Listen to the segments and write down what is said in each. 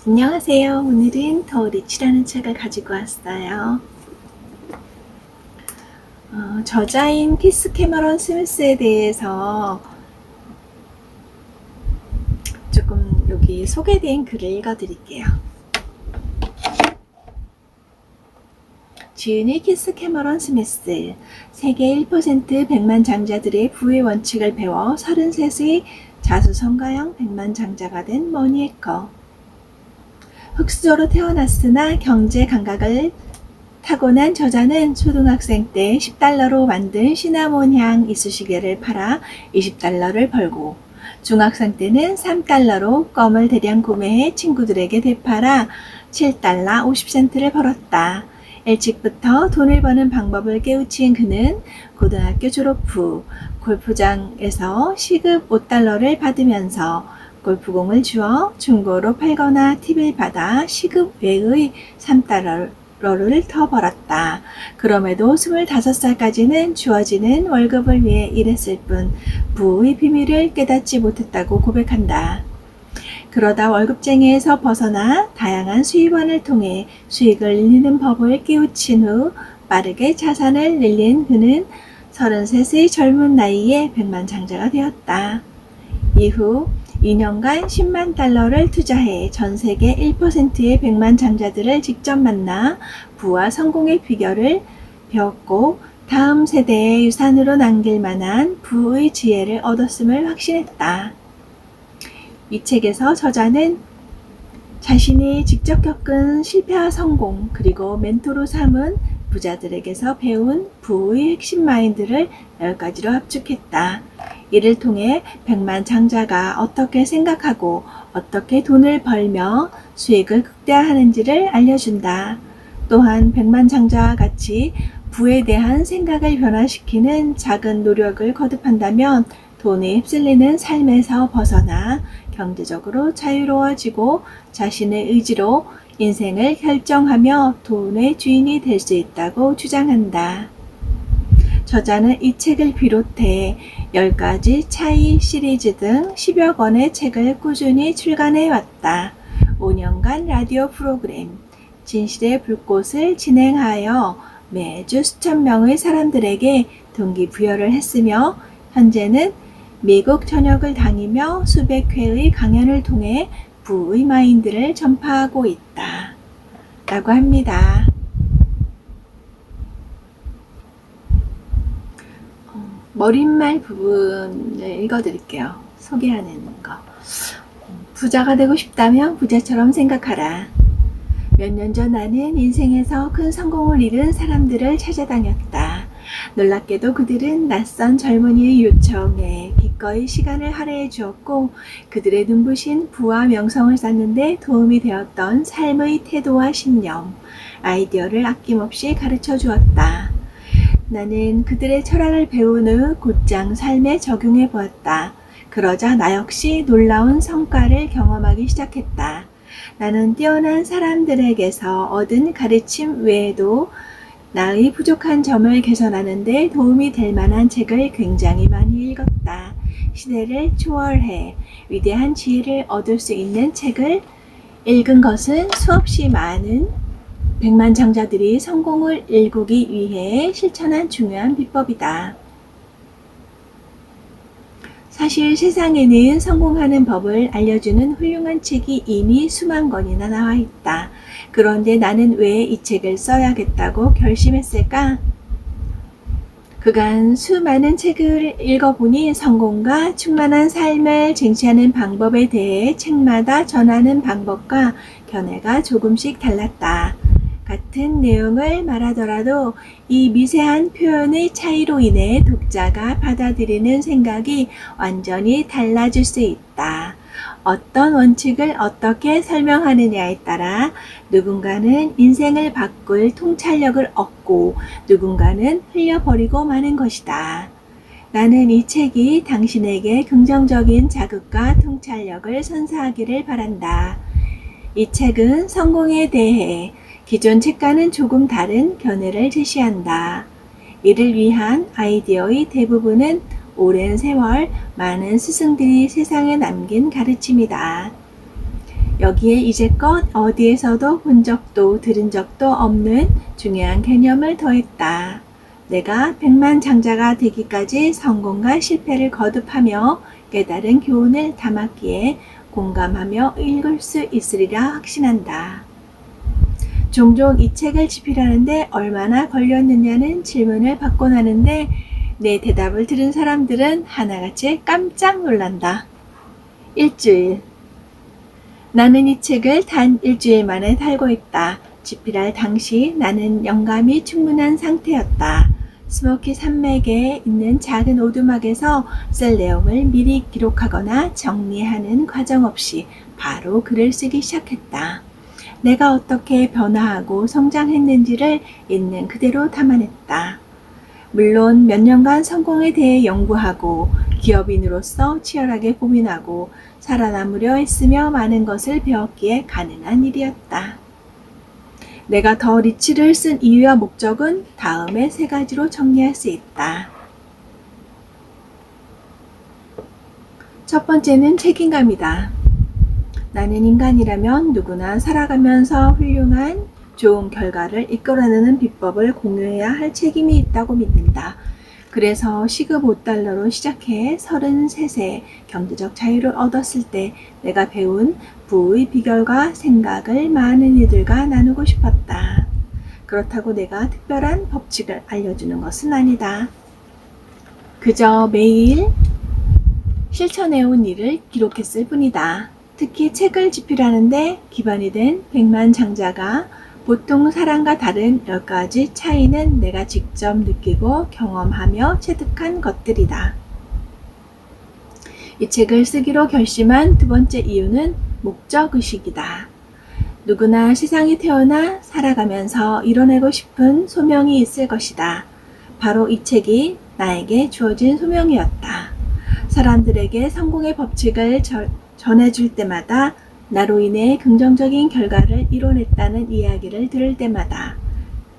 안녕하세요. 오늘은 더 리치라는 책을 가지고 왔어요. 저자인 키스 캐머런 스미스에 대해서 조금 여기 소개된 글을 읽어드릴게요. 지은이 키스 캐머런 스미스, 세계 1% 백만장자들의 부의 원칙을 배워 33의 자수성가형 백만장자가 된 머니해커. 흑수저로 태어났으나 경제 감각을 타고난 저자는 초등학생 때 $10로 만든 시나몬 향 이쑤시개를 팔아 $20를 벌고, 중학생 때는 $3로 껌을 대량 구매해 친구들에게 되팔아 $7 50센트를 벌었다. 일찍부터 돈을 버는 방법을 깨우친 그는 고등학교 졸업 후 골프장에서 시급 $5를 받으면서 골프공을 주어 중고로 팔거나 팁을 받아 시급 외의 $3를 더 벌었다. 그럼에도 25살까지는 주어지는 월급을 위해 일했을 뿐 부의 비밀을 깨닫지 못했다고 고백한다. 그러다 월급쟁이에서 벗어나 다양한 수입원을 통해 수익을 늘리는 법을 깨우친 후 빠르게 자산을 늘린 그는 33의 젊은 나이에 백만장자가 되었다. 이후 2년간 $100,000를 투자해 전세계 1%의 백만장자들을 직접 만나 부와 성공의 비결을 배웠고, 다음 세대의 유산으로 남길 만한 부의 지혜를 얻었음을 확신했다. 이 책에서 저자는 자신이 직접 겪은 실패와 성공, 그리고 멘토로 삼은 부자들에게서 배운 부의 핵심 마인드를 10가지로 압축했다. 이를 통해 백만장자가 어떻게 생각하고 어떻게 돈을 벌며 수익을 극대화하는지를 알려준다. 또한 백만장자와 같이 부에 대한 생각을 변화시키는 작은 노력을 거듭한다면 돈에 휩쓸리는 삶에서 벗어나 경제적으로 자유로워지고 자신의 의지로 인생을 결정하며 돈의 주인이 될 수 있다고 주장한다. 저자는 이 책을 비롯해 10가지 차이 시리즈 등 10여 권의 책을 꾸준히 출간해 왔다. 5년간 라디오 프로그램 진실의 불꽃을 진행하여 매주 수천 명의 사람들에게 동기부여를 했으며, 현재는 미국 전역을 다니며 수백 회의 강연을 통해 부의 마인드를 전파하고 있다. 라고 합니다. 머릿말 부분을 읽어드릴게요. 소개하는 거. 부자가 되고 싶다면 부자처럼 생각하라. 몇 년 전 나는 인생에서 큰 성공을 이룬 사람들을 찾아다녔다. 놀랍게도 그들은 낯선 젊은이의 요청에 기꺼이 시간을 할애해 주었고, 그들의 눈부신 부와 명성을 쌓는데 도움이 되었던 삶의 태도와 신념, 아이디어를 아낌없이 가르쳐 주었다. 나는 그들의 철학을 배운 후 곧장 삶에 적용해 보았다. 그러자 나 역시 놀라운 성과를 경험하기 시작했다. 나는 뛰어난 사람들에게서 얻은 가르침 외에도 나의 부족한 점을 개선하는 데 도움이 될 만한 책을 굉장히 많이 읽었다. 시대를 초월해 위대한 지혜를 얻을 수 있는 책을 읽은 것은 수없이 많은 백만장자들이 성공을 일구기 위해 실천한 중요한 비법이다. 사실 세상에는 성공하는 법을 알려주는 훌륭한 책이 이미 수만 권이나 나와 있다. 그런데 나는 왜 이 책을 써야겠다고 결심했을까? 그간 수많은 책을 읽어보니 성공과 충만한 삶을 쟁취하는 방법에 대해 책마다 전하는 방법과 견해가 조금씩 달랐다. 같은 내용을 말하더라도 이 미세한 표현의 차이로 인해 독자가 받아들이는 생각이 완전히 달라질 수 있다. 어떤 원칙을 어떻게 설명하느냐에 따라 누군가는 인생을 바꿀 통찰력을 얻고 누군가는 흘려버리고 마는 것이다. 나는 이 책이 당신에게 긍정적인 자극과 통찰력을 선사하기를 바란다. 이 책은 성공에 대해 기존 책과는 조금 다른 견해를 제시한다. 이를 위한 아이디어의 대부분은 오랜 세월 많은 스승들이 세상에 남긴 가르침이다. 여기에 이제껏 어디에서도 본 적도 들은 적도 없는 중요한 개념을 더했다. 내가 백만장자가 되기까지 성공과 실패를 거듭하며 깨달은 교훈을 담았기에 공감하며 읽을 수 있으리라 확신한다. 종종 이 책을 집필하는데 얼마나 걸렸느냐는 질문을 받곤 하는데 내 대답을 들은 사람들은 하나같이 깜짝 놀란다. 일주일. 나는 이 책을 단 일주일 만에 달고 있다. 집필할 당시 나는 영감이 충분한 상태였다. 스모키 산맥에 있는 작은 오두막에서 쓸 내용을 미리 기록하거나 정리하는 과정 없이 바로 글을 쓰기 시작했다. 내가 어떻게 변화하고 성장했는지를 있는 그대로 담아냈다. 물론 몇 년간 성공에 대해 연구하고 기업인으로서 치열하게 고민하고 살아남으려 했으며 많은 것을 배웠기에 가능한 일이었다. 내가 더 리치를 쓴 이유와 목적은 다음의 3가지로 정리할 수 있다. 첫 번째는 책임감이다. 나는 인간이라면 누구나 살아가면서 훌륭한 좋은 결과를 이끌어내는 비법을 공유해야 할 책임이 있다고 믿는다. 그래서 시급 $5로 시작해 33세 경제적 자유를 얻었을 때 내가 배운 부의 비결과 생각을 많은 이들과 나누고 싶었다. 그렇다고 내가 특별한 법칙을 알려주는 것은 아니다. 그저 매일 실천해온 일을 기록했을 뿐이다. 특히 책을 집필하는데 기반이 된 백만장자가 보통 사람과 다른 10가지 차이는 내가 직접 느끼고 경험하며 체득한 것들이다. 이 책을 쓰기로 결심한 2번째 이유는 목적의식이다. 누구나 세상에 태어나 살아가면서 이뤄내고 싶은 소명이 있을 것이다. 바로 이 책이 나에게 주어진 소명이었다. 사람들에게 성공의 법칙을 전해줄 때마다 나로 인해 긍정적인 결과를 이뤄냈다는 이야기를 들을 때마다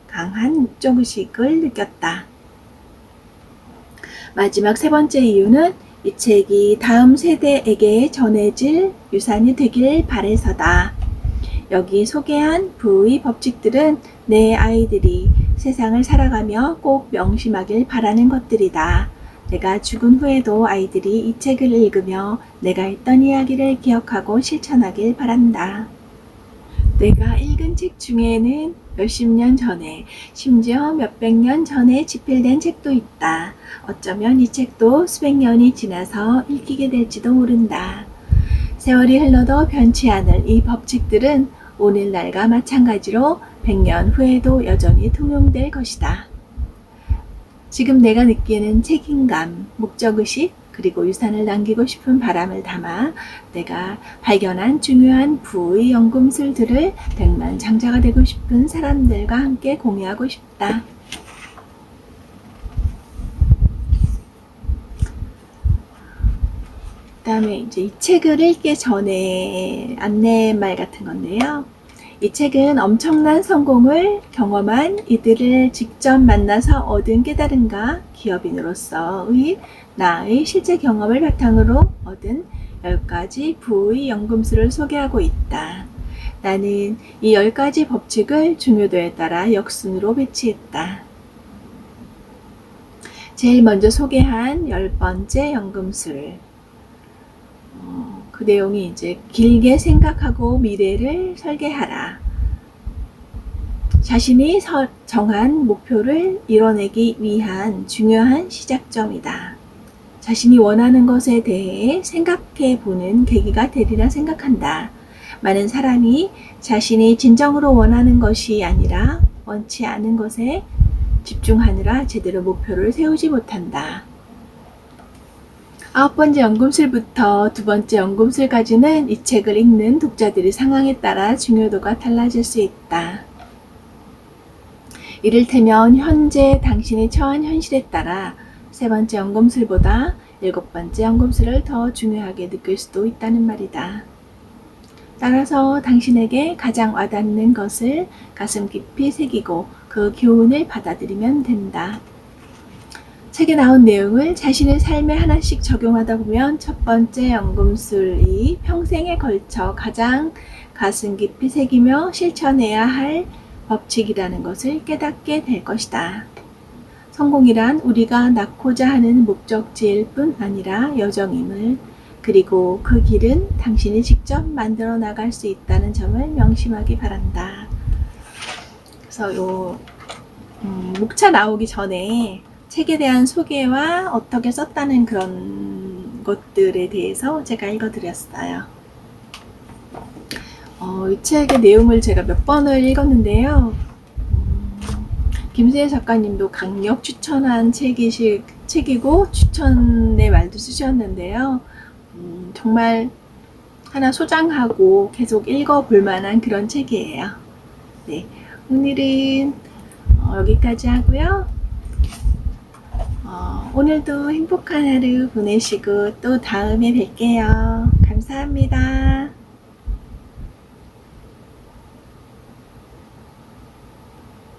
강한 목적의식을 느꼈다. 마지막 3번째 이유는 이 책이 다음 세대에게 전해질 유산이 되길 바래서다. 여기 소개한 부의 법칙들은 내 아이들이 세상을 살아가며 꼭 명심하길 바라는 것들이다. 내가 죽은 후에도 아이들이 이 책을 읽으며 내가 했던 이야기를 기억하고 실천하길 바란다. 내가 읽은 책 중에는 몇십 년 전에, 심지어 몇백 년 전에 집필된 책도 있다. 어쩌면 이 책도 수백 년이 지나서 읽히게 될지도 모른다. 세월이 흘러도 변치 않을 이 법칙들은 오늘날과 마찬가지로 100년 후에도 여전히 통용될 것이다. 지금 내가 느끼는 책임감, 목적의식, 그리고 유산을 남기고 싶은 바람을 담아 내가 발견한 중요한 부의 연금술들을 백만장자가 되고 싶은 사람들과 함께 공유하고 싶다. 그 다음에 이제 이 책을 읽기 전에 안내말 같은 건데요. 이 책은 엄청난 성공을 경험한 이들을 직접 만나서 얻은 깨달음과 기업인으로서의 나의 실제 경험을 바탕으로 얻은 10가지 부의 연금술을 소개하고 있다. 나는 이 10가지 법칙을 중요도에 따라 역순으로 배치했다. 제일 먼저 소개한 10번째 연금술. 그 내용이 이제 길게 생각하고 미래를 설계하라. 자신이 정한 목표를 이뤄내기 위한 중요한 시작점이다. 자신이 원하는 것에 대해 생각해 보는 계기가 되리라 생각한다. 많은 사람이 자신이 진정으로 원하는 것이 아니라 원치 않은 것에 집중하느라 제대로 목표를 세우지 못한다. 9번째 연금술부터 2번째 연금술까지는 이 책을 읽는 독자들의 상황에 따라 중요도가 달라질 수 있다. 이를테면 현재 당신이 처한 현실에 따라 3번째 연금술보다 7번째 연금술을 더 중요하게 느낄 수도 있다는 말이다. 따라서 당신에게 가장 와닿는 것을 가슴 깊이 새기고 그 교훈을 받아들이면 된다. 책에 나온 내용을 자신의 삶에 하나씩 적용하다 보면 첫 번째 연금술이 평생에 걸쳐 가장 가슴 깊이 새기며 실천해야 할 법칙이라는 것을 깨닫게 될 것이다. 성공이란 우리가 낳고자 하는 목적지일 뿐 아니라 여정임을, 그리고 그 길은 당신이 직접 만들어 나갈 수 있다는 점을 명심하기 바란다. 그래서 목차 나오기 전에 책에 대한 소개와 어떻게 썼다는 그런 것들에 대해서 제가 읽어드렸어요. 이 책의 내용을 제가 몇 번을 읽었는데요. 김수혜 작가님도 강력 추천한 책이고 추천의 말도 쓰셨는데요. 정말 하나 소장하고 계속 읽어볼 만한 그런 책이에요. 네, 오늘은 여기까지 하고요. 오늘도 행복한 하루 보내시고 또 다음에 뵐게요. 감사합니다.